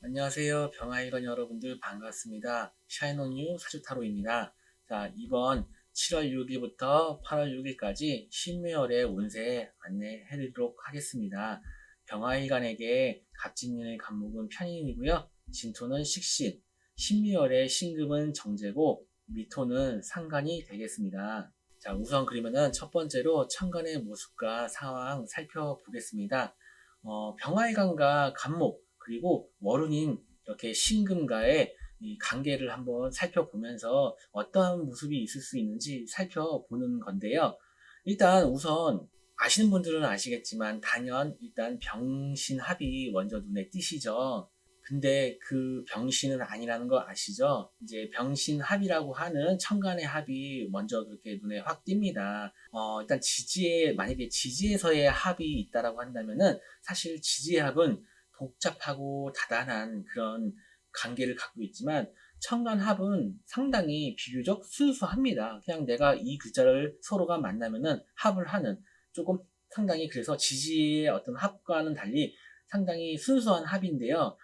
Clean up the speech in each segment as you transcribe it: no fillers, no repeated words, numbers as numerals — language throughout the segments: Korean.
안녕하세요. 병아이건 여러분들 반갑습니다. 샤이논유 사주타로입니다. 자, 이번 7월 6일부터 8월 6일까지 신묘월의 운세 안내해드리도록 하겠습니다. 병아이간에게 갑진년의 간목은 편인이고요. 진토는 식신, 신묘월의 신금은 정제고 미토는 상간이 되겠습니다. 자, 우선 그러면은 첫 번째로 천간의 모습과 상황 살펴보겠습니다. 병아이간과 간목 그리고 월운인 이렇게 신금과의 이 관계를 한번 살펴보면서 어떠한 모습이 있을 수 있는지 살펴보는 건데요. 일단 우선 아시는 분들은 아시겠지만 단연 일단 병신합이 먼저 눈에 띄시죠. 근데 그 병신은 아니라는 거 아시죠? 이제 병신합이라고 하는 천간의 합이 먼저 그렇게 눈에 확 띕니다. 일단 만약에 지지에서의 합이 있다라고 한다면은 사실 지지의 합은 복잡하고 다단한 그런 관계를 갖고 있지만 천간합은 상당히 비교적 순수합니다. 그냥 내가 이 글자를 서로가 만나면은 합을 하는 조금 상당히 그래서 지지의 어떤 합과는 달리 상당히 순수한 합인데요.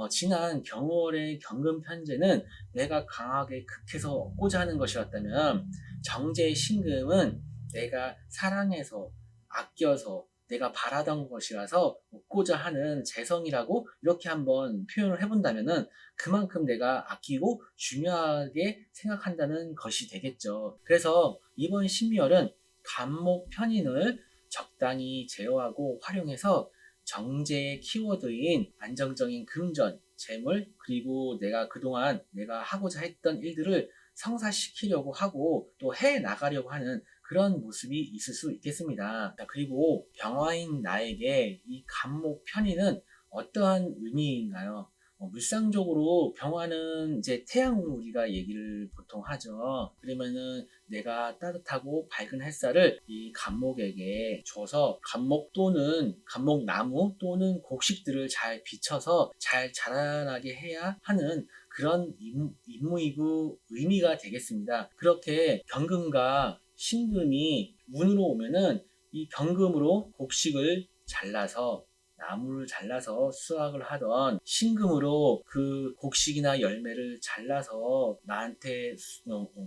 지난 경월의 경금 편제는 내가 강하게 극해서 얻고자 하는 것이었다면 정제의 신금은 내가 사랑해서 아껴서 내가 바라던 것이라서 얻고자 하는 재성이라고 이렇게 한번 표현을 해본다면은 그만큼 내가 아끼고 중요하게 생각한다는 것이 되겠죠. 그래서 이번 신미월은 간목 편인을 적당히 제어하고 활용해서 정제의 키워드인 안정적인 금전, 재물, 그리고 내가 그동안 내가 하고자 했던 일들을 성사시키려고 하고 또 해 나가려고 하는 그런 모습이 있을 수 있겠습니다. 자, 그리고 병화인 나에게 이 간목 편인은 어떠한 의미인가요? 물상적으로 병화는 이제 태양으로 우리가 얘기를 보통 하죠. 그러면은 내가 따뜻하고 밝은 햇살을 이 간목에게 줘서 간목 또는 간목나무 또는 곡식들을 잘 비춰서 잘 자라나게 해야 하는 그런 임무이고 의미가 되겠습니다. 그렇게 경금과 신금이 운으로 오면은 이 경금으로 곡식을 잘라서 나무를 잘라서 수확을 하던 신금으로 그 곡식이나 열매를 잘라서 나한테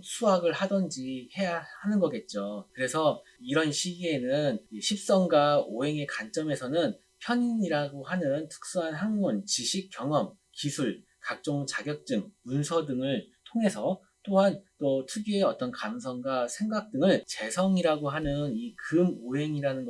수확을 하던지 해야 하는 거겠죠. 그래서 이런 시기에는 십성과 오행의 관점에서는 편인이라고 하는 특수한 학문, 지식, 경험, 기술, 각종 자격증, 문서 등을 통해서 또한 또 특유의 어떤 감성과 생각 등을 재성이라고 하는 이 금오행이라는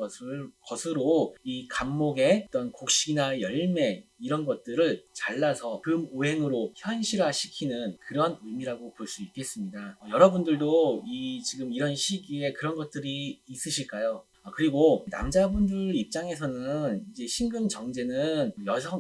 것으로 이 간목의 어떤 곡식이나 열매 이런 것들을 잘라서 금오행으로 현실화시키는 그런 의미라고 볼 수 있겠습니다. 여러분들도 지금 이런 시기에 그런 것들이 있으실까요? 그리고 남자분들 입장에서는 이제 신금 정제는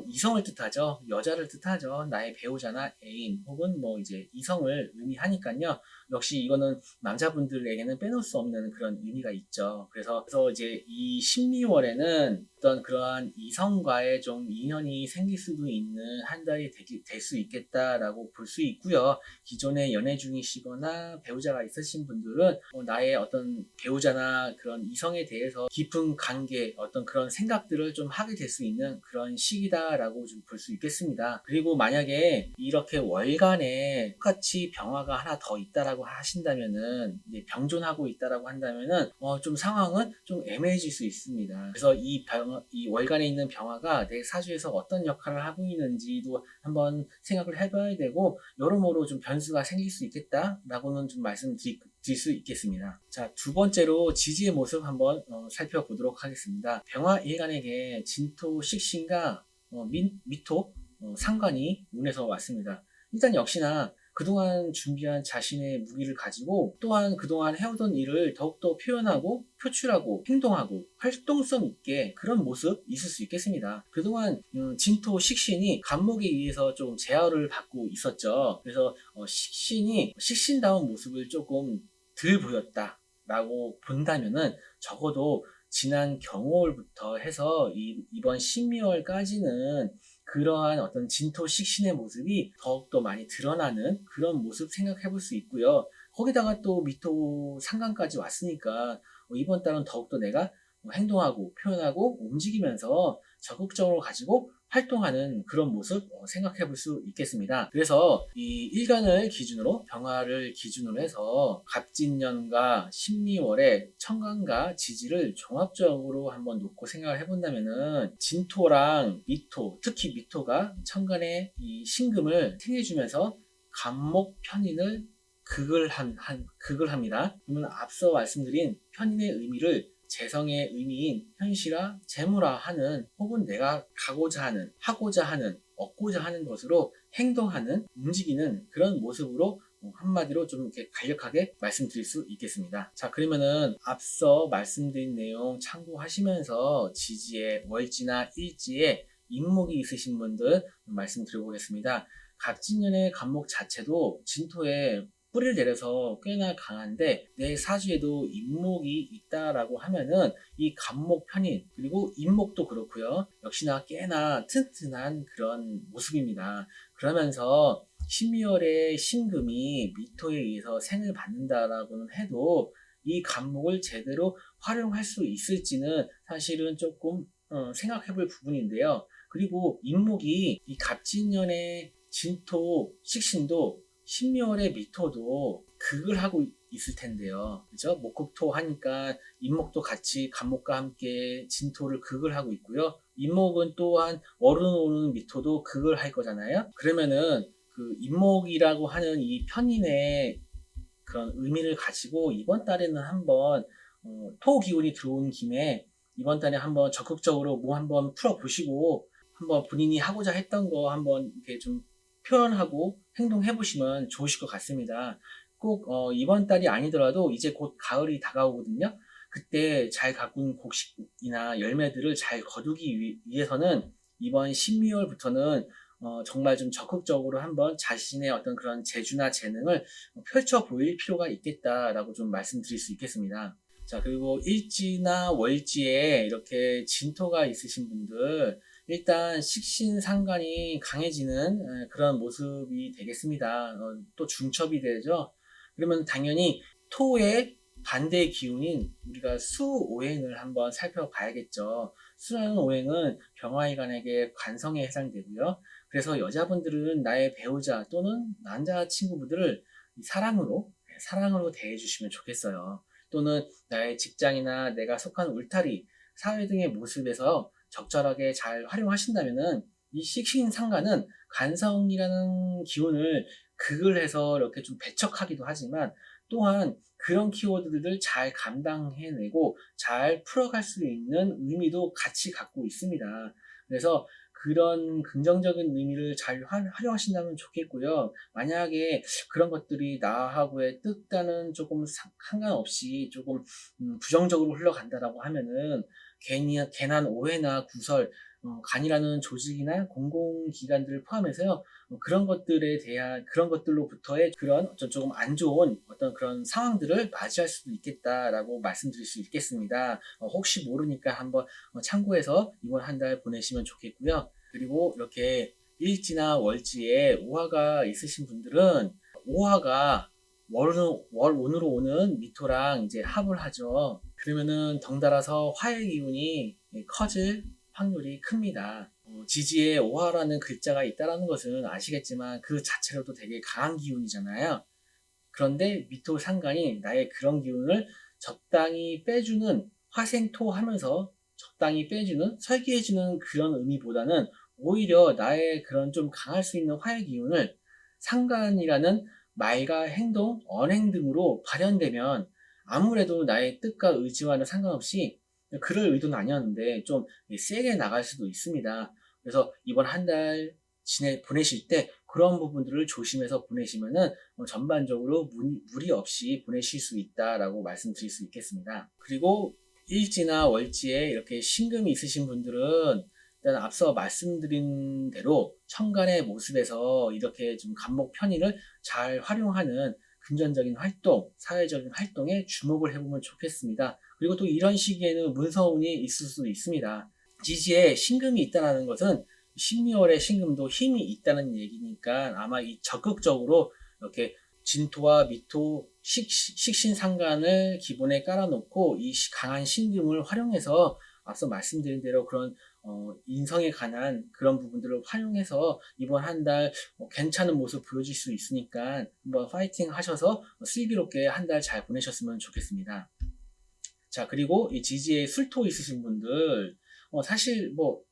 이성을 뜻하죠. 여자를 뜻하죠. 나의 배우자나 애인 혹은 뭐 이제 이성을 의미하니까요. 역시 이거는 남자분들에게는 빼놓을 수 없는 그런 의미가 있죠. 그래서 이제 이 신미월에는 어떤 그러한 이성과의 좀 인연이 생길 수도 있는 한 달이 될 수 있겠다라고 볼 수 있고요. 기존에 연애 중이시거나 배우자가 있으신 분들은 나의 어떤 배우자나 그런 이성에 대해서 깊은 관계, 어떤 그런 생각들을 좀 하게 될 수 있는 그런 시기다라고 좀 볼 수 있겠습니다. 그리고 만약에 이렇게 월간에 똑같이 병화가 하나 더 있다라고 하신다면은 이제 병존하고 있다라고 한다면은 좀 상황은 좀 애매해질 수 있습니다. 그래서 이 월간에 있는 병화가 내 사주에서 어떤 역할을 하고 있는지도 한번 생각을 해봐야 되고 여러모로 좀 변수가 생길 수 있겠다라고는 좀 말씀드릴 수 있겠습니다. 자, 두 번째로 지지의 모습 한번 살펴보도록 하겠습니다. 병화 일간에게 진토 식신과 미토 상관이 운에서 왔습니다. 일단 역시나 그동안 준비한 자신의 무기를 가지고 또한 그동안 해오던 일을 더욱더 표현하고 표출하고 행동하고 활동성 있게 그런 모습 있을 수 있겠습니다. 그동안 진토 식신이 간목에 의해서 좀 제어를 받고 있었죠. 그래서 식신이 식신다운 모습을 조금 덜 보였다라고 본다면은 적어도 지난 경월부터 해서 이번 신미월까지는 그러한 어떤 진토 식신의 모습이 더욱더 많이 드러나는 그런 모습 생각해 볼 수 있고요. 거기다가 또 미토 상간까지 왔으니까 이번 달은 더욱더 내가 행동하고 표현하고 움직이면서 적극적으로 가지고 활동하는 그런 모습 생각해 볼 수 있겠습니다. 그래서 이 일간을 기준으로 병화를 기준으로 해서 갑진년과 신미월의 천간과 지지를 종합적으로 한번 놓고 생각을 해본다면은 진토랑 미토, 특히 미토가 천간에 이 신금을 생해주면서 간목 편인을 극을 합니다. 그러면 앞서 말씀드린 편인의 의미를 재성의 의미인 현실화, 재물화 하는 혹은 내가 가고자 하는, 하고자 하는, 얻고자 하는 것으로 행동하는, 움직이는 그런 모습으로 한마디로 좀 이렇게 간략하게 말씀드릴 수 있겠습니다. 자, 그러면은 앞서 말씀드린 내용 참고하시면서 지지에 월지나 일지에 인목이 있으신 분들 말씀드려보겠습니다. 갑진년의 간목 자체도 진토에 뿌리를 내려서 꽤나 강한데 내 사주에도 인목이 있다라고 하면은 이 간목 편인 그리고 인목도 그렇고요. 역시나 꽤나 튼튼한 그런 모습입니다. 그러면서 신미월의 신금이 미토에 의해서 생을 받는다라고는 해도 이 간목을 제대로 활용할 수 있을지는 사실은 조금 생각해 볼 부분인데요. 그리고 인목이 이 갑진년의 진토 식신도 신묘월의 미토도 극을 하고 있을 텐데요. 그죠? 목극토 하니까 인목도 같이 간목과 함께 진토를 극을 하고 있고요. 인목은 또한 월은 오는 미토도 극을 할 거잖아요. 그러면은 그 인목이라고 하는 이 편인의 그런 의미를 가지고 이번 달에는 한번 토 기운이 들어온 김에 이번 달에 한번 적극적으로 뭐 한번 풀어보시고 한번 본인이 하고자 했던 거 한번 이렇게 좀 표현하고 행동해 보시면 좋으실 것 같습니다. 꼭 이번 달이 아니더라도 이제 곧 가을이 다가오거든요. 그때 잘 가꾼 곡식이나 열매들을 잘 거두기 위해서는 이번 12월부터는 정말 좀 적극적으로 한번 자신의 어떤 그런 재주나 재능을 펼쳐 보일 필요가 있겠다라고 좀 말씀드릴 수 있겠습니다. 자, 그리고 일지나 월지에 이렇게 진토가 있으신 분들, 일단 식신상관이 강해지는 그런 모습이 되겠습니다. 또 중첩이 되죠. 그러면 당연히 토의 반대 기운인 우리가 수오행을 한번 살펴봐야겠죠. 수라는 오행은 병화일간에게 관성에 해당되고요. 그래서 여자분들은 나의 배우자 또는 남자친구분들을 사랑으로 대해주시면 좋겠어요. 또는 나의 직장이나 내가 속한 울타리, 사회 등의 모습에서 적절하게 잘 활용하신다면은 이 식신상관은 간성이라는 기운을 극을 해서 이렇게 좀 배척하기도 하지만 또한 그런 키워드들을 잘 감당해내고 잘 풀어갈 수 있는 의미도 같이 갖고 있습니다. 그래서 그런 긍정적인 의미를 잘 활용하신다면 좋겠고요. 만약에 그런 것들이 나하고의 뜻과는 조금 상관없이 조금 부정적으로 흘러간다라고 하면은 괜한 오해나 구설, 간이라는 조직이나 공공기관들을 포함해서요, 그런 것들에 대한, 그런 것들로부터의 그런 어떤 조금 안 좋은 어떤 그런 상황들을 맞이할 수도 있겠다라고 말씀드릴 수 있겠습니다. 혹시 모르니까 한번 참고해서 이번 한 달 보내시면 좋겠고요. 그리고 이렇게 일지나 월지에 오화가 있으신 분들은 오화가 월운으로 오는 미토랑 이제 합을 하죠. 그러면은 덩달아서 화의 기운이 커질 확률이 큽니다. 지지에 오화라는 글자가 있다는 것은 아시겠지만 그 자체로도 되게 강한 기운이잖아요. 그런데 미토 상관이 나의 그런 기운을 적당히 빼주는 화생토 하면서 적당히 빼주는 설계해주는 그런 의미보다는 오히려 나의 그런 좀 강할 수 있는 화의 기운을 상관이라는 말과 행동, 언행 등으로 발현되면 아무래도 나의 뜻과 의지와는 상관없이 그럴 의도는 아니었는데 좀 세게 나갈 수도 있습니다. 그래서 이번 한 달 보내실 때 그런 부분들을 조심해서 보내시면은 전반적으로 무리 없이 보내실 수 있다라고 말씀드릴 수 있겠습니다. 그리고 일지나 월지에 이렇게 신금이 있으신 분들은 일단 앞서 말씀드린 대로 천간의 모습에서 이렇게 좀 간목 편인을 잘 활용하는 금전적인 활동, 사회적인 활동에 주목을 해보면 좋겠습니다. 그리고 또 이런 시기에는 문서운이 있을 수도 있습니다. 지지에 신금이 있다는 것은 신미월의 신금도 힘이 있다는 얘기니까 아마 이 적극적으로 이렇게 진토와 미토 식신상관을 기본에 깔아놓고 이 강한 신금을 활용해서 앞서 말씀드린 대로 그런 인성에 관한 그런 부분들을 활용해서 이번 한 달 괜찮은 모습 보여줄 수 있으니까 한번 파이팅 하셔서 슬기롭게 한 달 잘 보내셨으면 좋겠습니다. 자, 그리고 이 지지에 술토 있으신 분들, 사실 뭐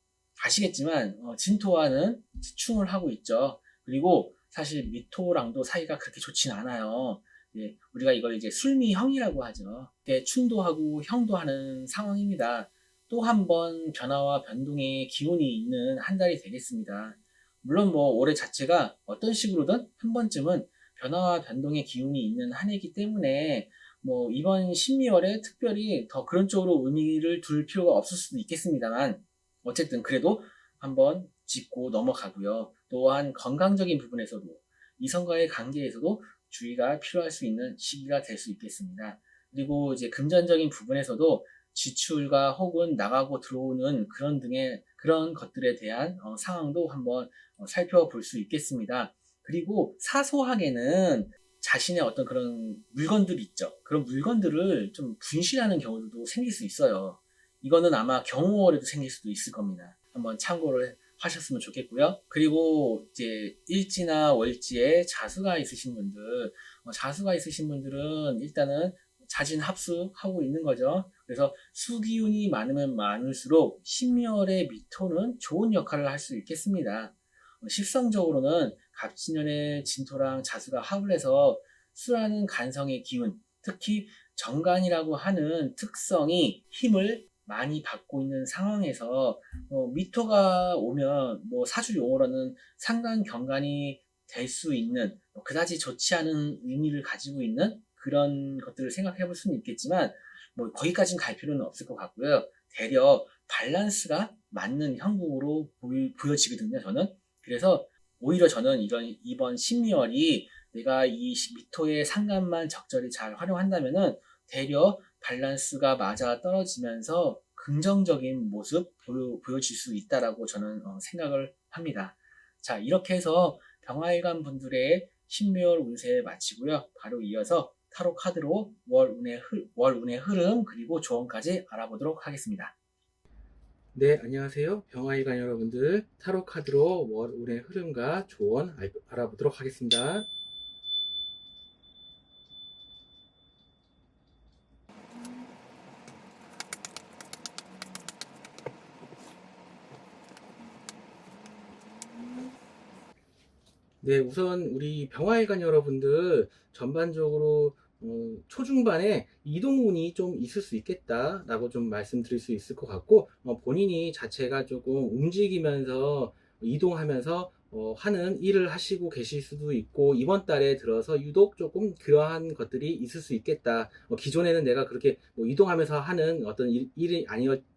아시겠지만 진토와는 충을 하고 있죠. 그리고 사실 미토랑도 사이가 그렇게 좋진 않아요. 예, 우리가 이걸 이제 술미형이라고 하죠. 이게 충도 하고 형도 하는 상황입니다. 또 한 번 변화와 변동의 기운이 있는 한 달이 되겠습니다. 물론 뭐 올해 자체가 어떤 식으로든 한 번쯤은 변화와 변동의 기운이 있는 한 해이기 때문에 뭐 이번 신미월에 특별히 더 그런 쪽으로 의미를 둘 필요가 없을 수도 있겠습니다만 어쨌든 그래도 한번 짚고 넘어가고요. 또한 건강적인 부분에서도 이성과의 관계에서도 주의가 필요할 수 있는 시기가 될 수 있겠습니다. 그리고 이제 금전적인 부분에서도 지출과 혹은 나가고 들어오는 그런 등의 그런 것들에 대한 상황도 한번 살펴볼 수 있겠습니다. 그리고 사소하게는 자신의 어떤 그런 물건들이 있죠. 그런 물건들을 좀 분실하는 경우도 생길 수 있어요. 이거는 아마 경우월에도 생길 수도 있을 겁니다. 한번 참고를 하셨으면 좋겠고요. 그리고 이제 일지나 월지에 자수가 있으신 분들, 자수가 있으신 분들은 일단은 자진합수하고 있는 거죠. 그래서 수기운이 많으면 많을수록 신묘월의 미토는 좋은 역할을 할 수 있겠습니다. 실성적으로는 갑진년의 진토랑 자수가 합을 해서 수라는 간성의 기운, 특히 정간이라고 하는 특성이 힘을 많이 받고 있는 상황에서 미토가 오면 뭐 사주 용어로는 상간 경간이 될 수 있는 그다지 좋지 않은 의미를 가지고 있는 그런 것들을 생각해 볼 수는 있겠지만 뭐 거기까지는 갈 필요는 없을 것 같고요. 대려 밸런스가 맞는 형국으로 보여지거든요. 저는 그래서 오히려 저는 이번 신미월이 내가 이 미토의 상간만 적절히 잘 활용한다면은 대려 밸런스가 맞아 떨어지면서 긍정적인 모습 보여질 수 있다라고 저는 생각을 합니다. 자, 이렇게 해서 병화일관 분들의 신묘월 운세 마치고요. 바로 이어서 타로 카드로 월 운의 흐름 그리고 조언까지 알아보도록 하겠습니다. 네, 안녕하세요. 병아이관 여러분들, 타로 카드로 월 운의 흐름과 조언 알아보도록 하겠습니다. 네, 우선 우리 병아이관 여러분들 전반적으로 초중반에 이동운이 좀 있을 수 있겠다라고 좀 말씀드릴 수 있을 것 같고, 본인이 자체가 조금 움직이면서 이동하면서 하는 일을 하시고 계실 수도 있고, 이번 달에 들어서 유독 조금 그러한 것들이 있을 수 있겠다. 기존에는 내가 그렇게 뭐 이동하면서 하는 어떤 일이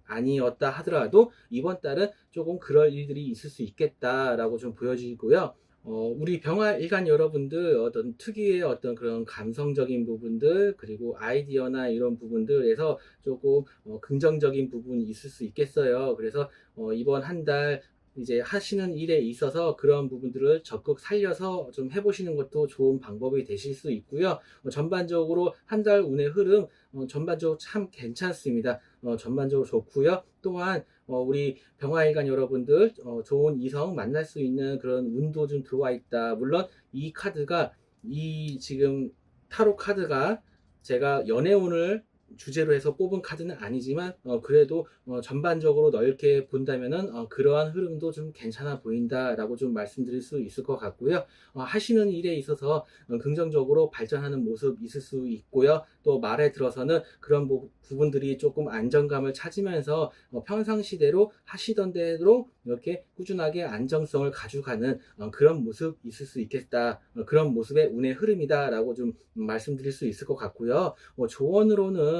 아니었다 하더라도 이번 달은 조금 그럴 일들이 있을 수 있겠다라고 좀 보여지고요. 우리 병화 일간 여러분들 어떤 특유의 어떤 그런 감성적인 부분들 그리고 아이디어나 이런 부분들에서 조금 긍정적인 부분이 있을 수 있겠어요. 그래서 이번 한 달 이제 하시는 일에 있어서 그런 부분들을 적극 살려서 좀 해보시는 것도 좋은 방법이 되실 수 있고요. 전반적으로 한 달 운의 흐름 전반적으로 참 괜찮습니다. 전반적으로 좋고요. 또한 우리 병화일간 여러분들 좋은 이성 만날 수 있는 그런 운도 좀 들어와 있다. 물론 이 카드가 이 지금 타로 카드가 제가 연애운을 주제로 해서 뽑은 카드는 아니지만 그래도 전반적으로 넓게 본다면은 그러한 흐름도 좀 괜찮아 보인다라고 좀 말씀드릴 수 있을 것 같고요. 하시는 일에 있어서 긍정적으로 발전하는 모습 있을 수 있고요. 또 말에 들어서는 그런 부분들이 조금 안정감을 찾으면서 평상시대로 하시던 대로 이렇게 꾸준하게 안정성을 가져가는 그런 모습 있을 수 있겠다. 그런 모습의 운의 흐름이다라고 좀 말씀드릴 수 있을 것 같고요. 조언으로는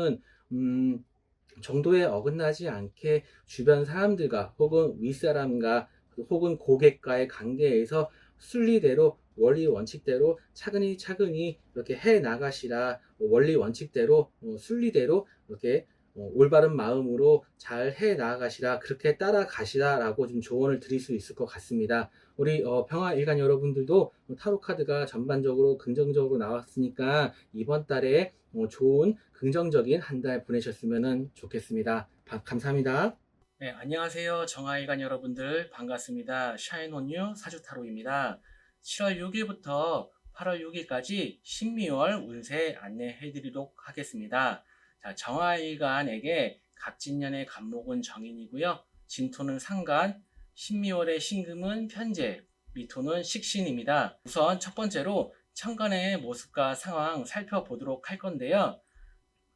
정도에 어긋나지 않게 주변 사람들과 혹은 윗사람과 혹은 고객과의 관계에서 순리대로 원리 원칙대로 차근히 이렇게 해 나가시라. 원리 원칙대로 순리대로 이렇게 올바른 마음으로 잘 해 나가시라. 그렇게 따라가시라라고 좀 조언을 드릴 수 있을 것 같습니다. 우리 평화 일간 여러분들도 타로 카드가 전반적으로 긍정적으로 나왔으니까 이번 달에 좋은 긍정적인 한 달 보내셨으면 좋겠습니다. 감사합니다. 네, 안녕하세요. 정아일간 여러분들 반갑습니다. 샤인온유 사주타로입니다. 7월 6일부터 8월 6일까지 신미월 운세 안내해 드리도록 하겠습니다. 자, 정아일간에게 갑진년의 갑목은 정인이고요. 진토는 상간, 신미월의 신금은 편재, 미토는 식신입니다. 우선 첫 번째로 천간의 모습과 상황 살펴보도록 할 건데요.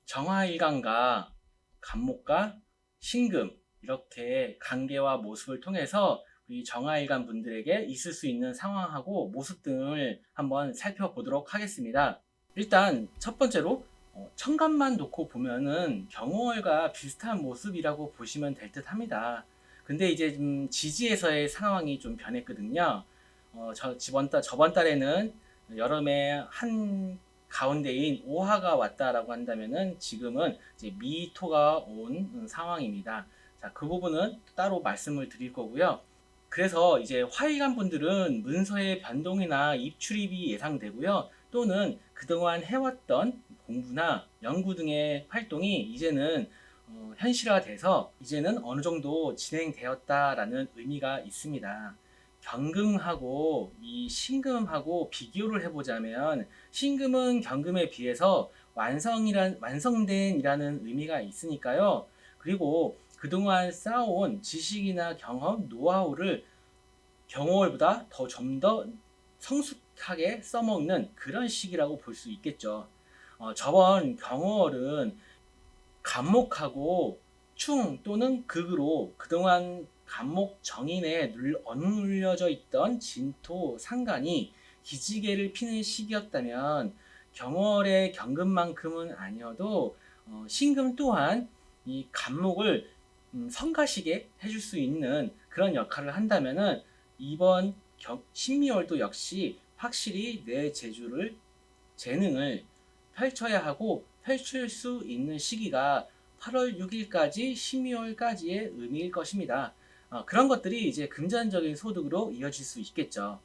정화일간과 간목과 신금 이렇게 관계와 모습을 통해서 우리 정화일간 분들에게 있을 수 있는 상황하고 모습 등을 한번 살펴보도록 하겠습니다. 일단 첫 번째로 천간만 놓고 보면은 경월과 비슷한 모습이라고 보시면 될 듯 합니다. 근데 이제 좀 지지에서의 상황이 좀 변했거든요. 저번 달에는 여름에 한 가운데인 오화가 왔다라고 한다면은 지금은 이제 미토가 온 상황입니다. 자, 그 부분은 따로 말씀을 드릴 거고요. 그래서 이제 화일간 분들은 문서의 변동이나 입출입이 예상되고요. 또는 그동안 해왔던 공부나 연구 등의 활동이 이제는 현실화돼서 이제는 어느 정도 진행되었다라는 의미가 있습니다. 경금하고 이 신금하고 비교를 해보자면 신금은 경금에 비해서 완성된이라는 의미가 있으니까요. 그리고 그동안 쌓아온 지식이나 경험, 노하우를 경월보다 좀 더 성숙하게 써먹는 그런 시기라고 볼 수 있겠죠. 저번 경월은 간목하고 충 또는 극으로 그동안 간목 정인에 억눌려져 있던 진토 상간이 기지개를 피는 시기였다면 경월의 경금만큼은 아니어도 신금 또한 이 간목을 성가시게 해줄 수 있는 그런 역할을 한다면은 이번 신미월도 역시 확실히 내 재능을 펼쳐야 하고 펼칠 수 있는 시기가 8월 6일까지 12월까지의 의미일 것입니다. 그런 것들이 이제 금전적인 소득으로 이어질 수 있겠죠.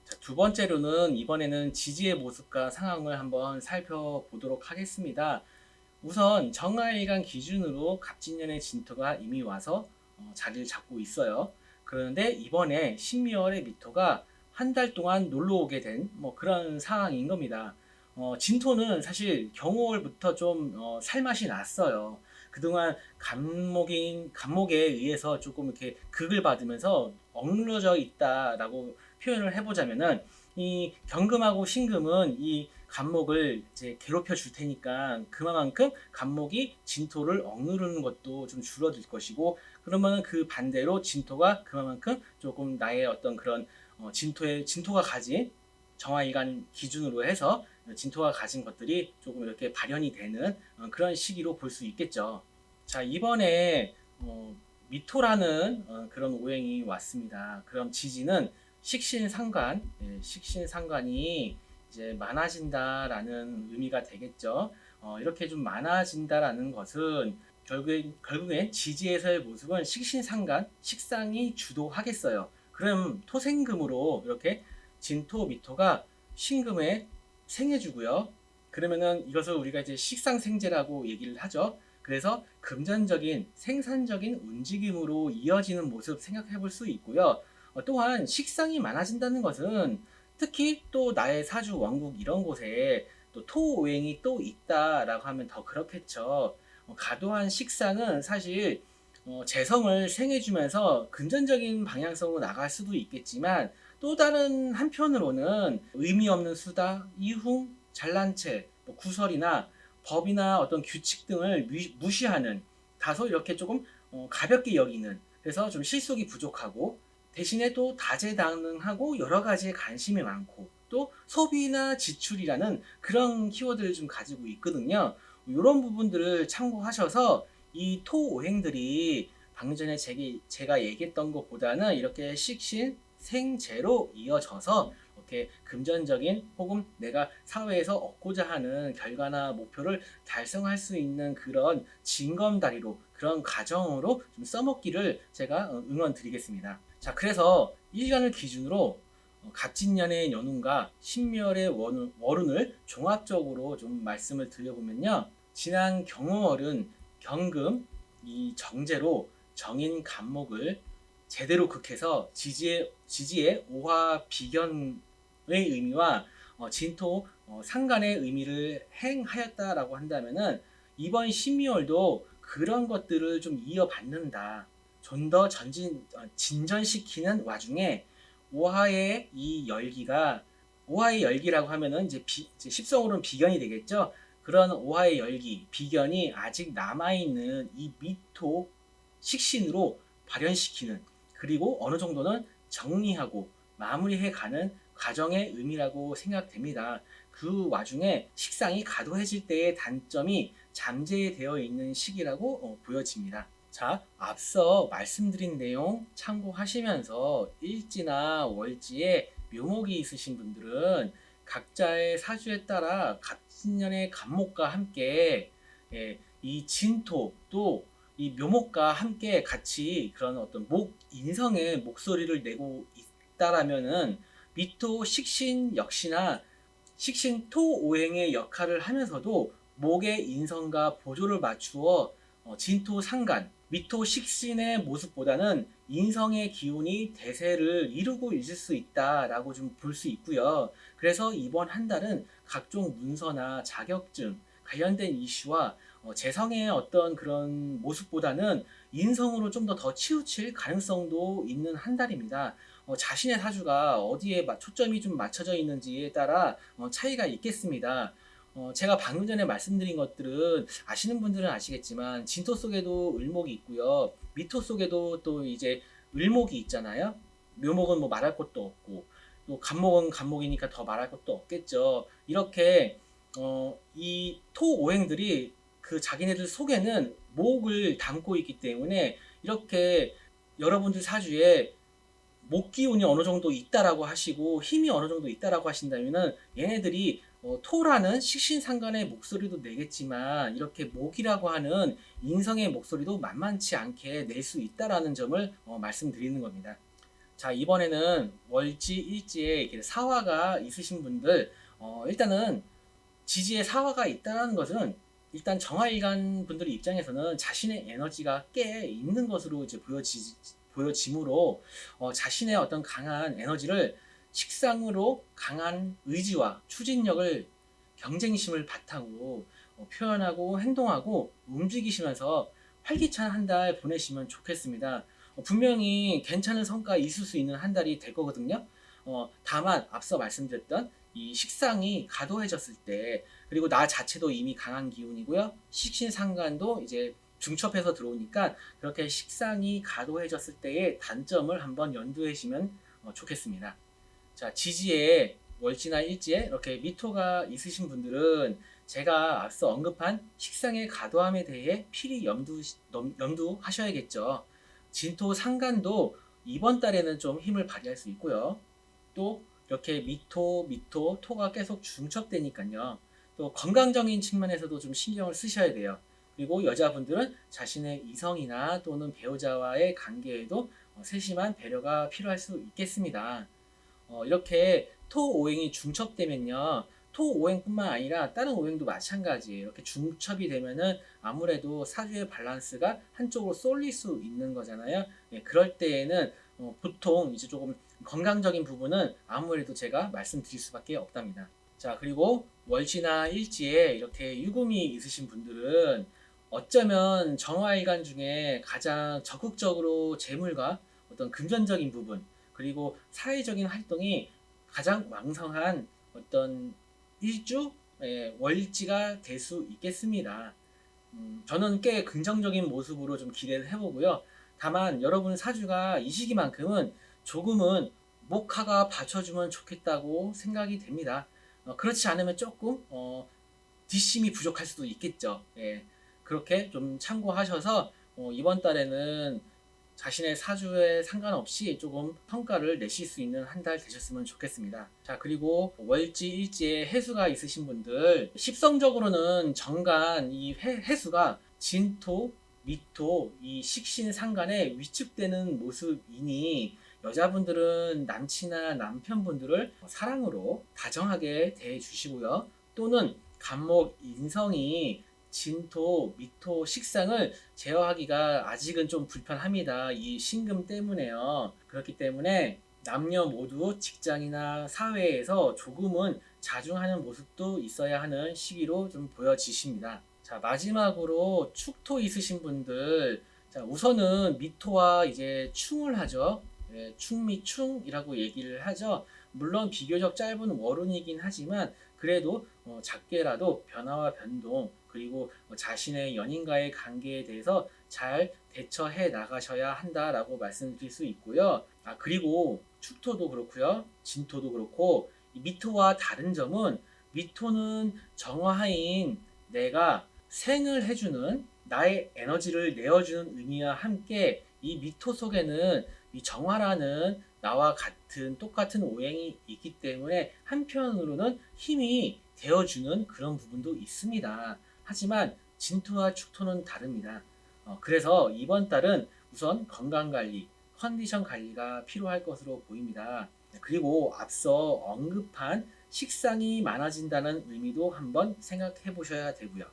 자, 두 번째로는 이번에는 지지의 모습과 상황을 한번 살펴보도록 하겠습니다. 우선 정화일간 기준으로 갑진년의 진토가 이미 와서 자리를 잡고 있어요. 그런데 이번에 신미월의 미토가 한 달 동안 놀러 오게 된 그런 상황인 겁니다. 진토는 사실 경월부터 좀 살맛이 났어요. 그동안 간목에 의해서 조금 이렇게 극을 받으면서 억눌러져 있다라고 표현을 해보자면은 이 경금하고 신금은 이 간목을 이제 괴롭혀 줄 테니까 그만큼 간목이 진토를 억누르는 것도 좀 줄어들 것이고 그러면 그 반대로 진토가 그만큼 조금 나의 어떤 그런 진토가 가진 정화일간 기준으로 해서 진토가 가진 것들이 조금 이렇게 발현이 되는 그런 시기로 볼 수 있겠죠. 자, 이번에 미토라는 그런 오행이 왔습니다. 그럼 지지는 식신상관, 식신상관이 이제 많아진다라는 의미가 되겠죠. 이렇게 좀 많아진다라는 것은 결국엔 지지에서의 모습은 식신상관, 식상이 주도하겠어요. 그럼 토생금으로 이렇게 진토, 미토가 신금에 생해주고요. 그러면은 이것을 우리가 이제 식상생재라고 얘기를 하죠. 그래서 금전적인 생산적인 움직임으로 이어지는 모습 생각해 볼 수 있고요. 또한 식상이 많아진다는 것은 특히 또 나의 사주 원국 이런 곳에 또 토오행이 또 있다라고 하면 더 그렇겠죠. 과도한 식상은 사실 재성을 생해주면서 금전적인 방향성으로 나갈 수도 있겠지만 또 다른 한편으로는 의미 없는 수다, 이흉, 잘난 채, 구설이나 법이나 어떤 규칙 등을 무시하는 다소 이렇게 조금 가볍게 여기는 그래서 좀 실속이 부족하고 대신에 또 다재다능하고 여러 가지에 관심이 많고 또 소비나 지출이라는 그런 키워드를 좀 가지고 있거든요. 이런 부분들을 참고하셔서 이 토오행들이 방금 전에 제가 얘기했던 것보다는 이렇게 식신, 생재로 이어져서 이렇게 금전적인 혹은 내가 사회에서 얻고자 하는 결과나 목표를 달성할 수 있는 그런 징검다리로 그런 과정으로 좀 써먹기를 제가 응원 드리겠습니다. 자, 그래서 1년을 기준으로 갑진년의 연운과 신묘월의 월운을 종합적으로 좀 말씀을 드려보면요. 지난 경월은 경금, 이 정제로 정인 간목을 제대로 극해서 지지의 오화 비견의 의미와 진토 상간의 의미를 행하였다라고 한다면은 이번 신미월도 그런 것들을 좀 이어받는다. 좀 더 진전시키는 와중에 오화의 이 열기가 오화의 열기라고 하면은 이제 십성으로는 비견이 되겠죠. 그런 오화의 열기, 비견이 아직 남아있는 이 미토 식신으로 발현시키는 그리고 어느 정도는 정리하고 마무리해 가는 과정의 의미라고 생각됩니다. 그 와중에 식상이 가도해질 때의 단점이 잠재되어 있는 시기라고 보여집니다. 자, 앞서 말씀드린 내용 참고하시면서 일지나 월지에 묘목이 있으신 분들은 각자의 사주에 따라 갑진년의 간목과 함께 이 진토 또 이 묘목과 함께 같이 그런 어떤 인성의 목소리를 내고 있다라면은 미토 식신 역시나 식신 토 오행의 역할을 하면서도 목의 인성과 보조를 맞추어 진토 상간 미토 식신의 모습보다는 인성의 기운이 대세를 이루고 있을 수 있다라고 좀 볼 수 있고요. 그래서 이번 한 달은 각종 문서나 자격증 관련된 이슈와 재성의 어떤 그런 모습보다는 인성으로 좀 더 치우칠 가능성도 있는 한 달입니다. 자신의 사주가 어디에 초점이 좀 맞춰져 있는지에 따라 차이가 있겠습니다. 제가 방금 전에 말씀드린 것들은 아시는 분들은 아시겠지만 진토 속에도 을목이 있고요. 미토 속에도 또 이제 을목이 있잖아요. 묘목은 뭐 말할 것도 없고 또 간목은 간목이니까 더 말할 것도 없겠죠. 이렇게 이 토 오행들이 그 자기네들 속에는 목을 담고 있기 때문에 이렇게 여러분들 사주에 목 기운이 어느 정도 있다라고 하시고 힘이 어느 정도 있다라고 하신다면은 얘네들이 토라는 식신상간의 목소리도 내겠지만 이렇게 목이라고 하는 인성의 목소리도 만만치 않게 낼 수 있다라는 점을 말씀드리는 겁니다. 자, 이번에는 월지 일지에 이렇게 사화가 있으신 분들 일단은 지지에 사화가 있다는 것은 일단 정화일간 분들 입장에서는 자신의 에너지가 꽤 있는 것으로 이제 보여지므로 자신의 어떤 강한 에너지를 식상으로 강한 의지와 추진력을 경쟁심을 바탕으로 표현하고 행동하고 움직이시면서 활기찬 한 달 보내시면 좋겠습니다. 분명히 괜찮은 성과 있을 수 있는 한 달이 될 거거든요. 다만 앞서 말씀드렸던 이 식상이 가도해졌을 때 그리고 나 자체도 이미 강한 기운이고요. 식신상간도 이제 중첩해서 들어오니까 그렇게 식상이 가도해졌을 때의 단점을 한번 연두해 주시면 좋겠습니다. 자, 지지에 월지나 일지에 이렇게 미토가 있으신 분들은 제가 앞서 언급한 식상의 가도함에 대해 필히 염두하셔야겠죠. 진토 상간도 이번 달에는 좀 힘을 발휘할 수 있고요. 또 이렇게 토가 계속 중첩되니까요. 또 건강적인 측면에서도 좀 신경을 쓰셔야 돼요. 그리고 여자분들은 자신의 이성이나 또는 배우자와의 관계에도 세심한 배려가 필요할 수 있겠습니다. 이렇게 토 오행이 중첩되면요. 토 오행뿐만 아니라 다른 오행도 마찬가지예요. 이렇게 중첩이 되면은 아무래도 사주의 밸런스가 한쪽으로 쏠릴 수 있는 거잖아요. 예, 그럴 때에는 보통 이제 조금 건강적인 부분은 아무래도 제가 말씀드릴 수밖에 없답니다. 자, 그리고 월지나 일지에 이렇게 유금이 있으신 분들은 어쩌면 정화일간 중에 가장 적극적으로 재물과 어떤 금전적인 부분 그리고 사회적인 활동이 가장 왕성한 어떤 일주 월지가 될 수 있겠습니다. 저는 꽤 긍정적인 모습으로 좀 기대를 해보고요. 다만 여러분 사주가 이 시기만큼은 조금은 목화가 받쳐주면 좋겠다고 생각이 됩니다. 그렇지 않으면 조금 뒷심이 부족할 수도 있겠죠. 예, 그렇게 좀 참고하셔서 이번 달에는 자신의 사주에 상관없이 조금 성과를 내실 수 있는 한 달 되셨으면 좋겠습니다. 자, 그리고 월지 일지에 해수가 있으신 분들 십성적으로는 정간 이 해수가 진토, 미토, 이 식신 상간에 위축되는 모습이니 여자분들은 남친이나 남편분들을 사랑으로 다정하게 대해주시고요. 또는 간목 인성이 진토, 미토 식상을 제어하기가 아직은 좀 불편합니다. 이 신금 때문에요. 그렇기 때문에 남녀 모두 직장이나 사회에서 조금은 자중하는 모습도 있어야 하는 시기로 좀 보여지십니다. 자, 마지막으로 축토 있으신 분들, 자, 우선은 미토와 이제 충을 하죠. 예, 충미충이라고 얘기를 하죠. 물론 비교적 짧은 월운이긴 하지만 그래도 작게라도 변화와 변동 그리고 자신의 연인과의 관계에 대해서 잘 대처해 나가셔야 한다라고 말씀드릴 수 있고요. 아, 그리고 축토도 그렇고요. 진토도 그렇고 이 미토와 다른 점은 미토는 정화인 내가 생을 해주는 나의 에너지를 내어주는 의미와 함께 이 미토 속에는 이 정화라는 나와 같은 똑같은 오행이 있기 때문에 한편으로는 힘이 되어주는 그런 부분도 있습니다. 하지만 진토와 축토는 다릅니다. 그래서 이번 달은 우선 건강관리, 컨디션 관리가 필요할 것으로 보입니다. 그리고 앞서 언급한 식상이 많아진다는 의미도 한번 생각해 보셔야 되고요.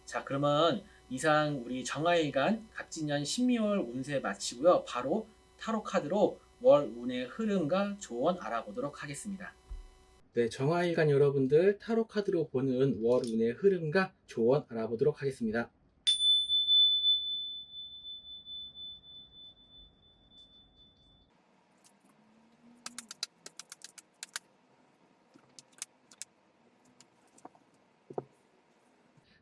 자, 그러면 이상 우리 정화일간 갑진년 신미월 운세 마치고요. 바로 타로 카드로 월 운의 흐름과 조언 알아보도록 하겠습니다. 네, 정화일간 여러분들 타로 카드로 보는 월 운의 흐름과 조언 알아보도록 하겠습니다.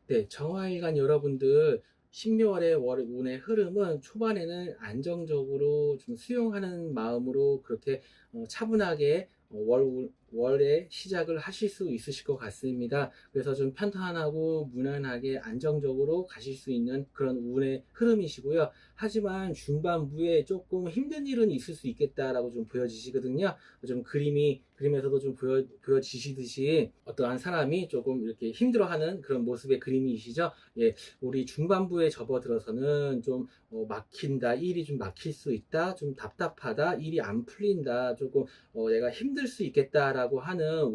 네, 정화일간 여러분들 신묘월의 월 운의 흐름은 초반에는 안정적으로 좀 수용하는 마음으로 그렇게 차분하게 월의 시작을 하실 수 있으실 것 같습니다. 그래서 좀 편안하고 무난하게 안정적으로 가실 수 있는 그런 운의 흐름이시고요. 하지만 중반부에 조금 힘든 일은 있을 수 있겠다라고 좀 보여지시거든요. 좀 그림에서도 좀 보여지시듯이 어떠한 사람이 조금 이렇게 힘들어하는 그런 모습의 그림이시죠. 예, 우리 중반부에 접어들어서는 좀 막힌다, 일이 좀 막힐 수 있다, 좀 답답하다, 일이 안 풀린다, 조금 내가 힘들 수 있겠다라고 하는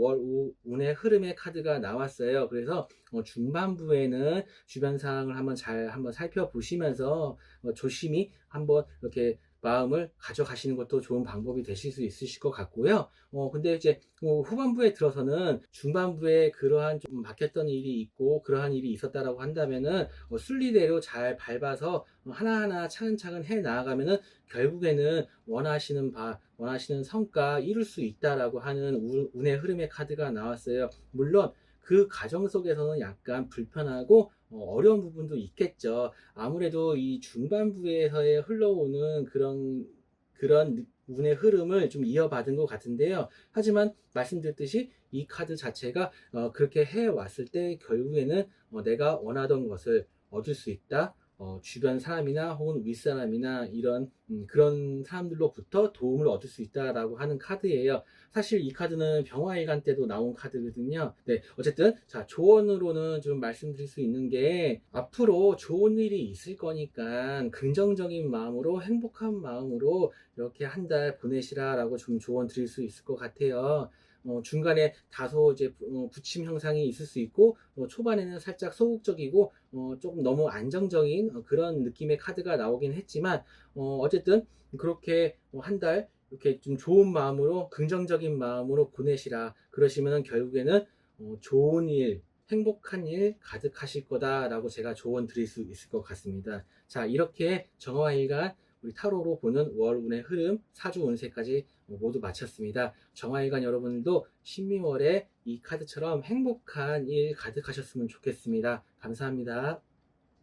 운의 흐름의 카드가 나왔어요. 그래서 중반부에는 주변 상황을 한번 살펴보시면서 조심히 한번 이렇게 마음을 가져가시는 것도 좋은 방법이 되실 수 있으실 것 같고요. 근데 이제 후반부에 들어서는 중반부에 그러한 좀 막혔던 일이 있고 그러한 일이 있었다라고 한다면은 순리대로 잘 밟아서 하나하나 차근차근 해 나아가면은 결국에는 원하시는 성과 이룰 수 있다라고 하는 운의 흐름의 카드가 나왔어요. 물론 그 과정 속에서는 약간 불편하고 어려운 부분도 있겠죠. 아무래도 이 중반부에서의 흘러오는 그런 운의 흐름을 좀 이어받은 것 같은데요. 하지만 말씀드렸듯이 이 카드 자체가 그렇게 해왔을 때 결국에는 내가 원하던 것을 얻을 수 있다. 주변 사람이나 혹은 윗사람이나 이런 그런 사람들로부터 도움을 얻을 수 있다라고 하는 카드예요. 사실 이 카드는 병화일간 때도 나온 카드거든요. 네, 어쨌든 자, 조언으로는 좀 말씀드릴 수 있는 게 앞으로 좋은 일이 있을 거니까 긍정적인 마음으로 행복한 마음으로 이렇게 한 달 보내시라라고 좀 조언 드릴 수 있을 것 같아요. 중간에 다소 이제 부침 현상이 있을 수 있고 초반에는 살짝 소극적이고 조금 너무 안정적인 그런 느낌의 카드가 나오긴 했지만 어쨌든 그렇게 한 달 이렇게 좀 좋은 마음으로 긍정적인 마음으로 보내시라. 그러시면 결국에는 좋은 일, 행복한 일 가득하실 거다라고 제가 조언 드릴 수 있을 것 같습니다. 자, 이렇게 정화일간 우리 타로로 보는 월 운의 흐름, 사주 운세까지 모두 마쳤습니다. 정화일간 여러분들도 신미월에 이 카드처럼 행복한 일 가득하셨으면 좋겠습니다. 감사합니다.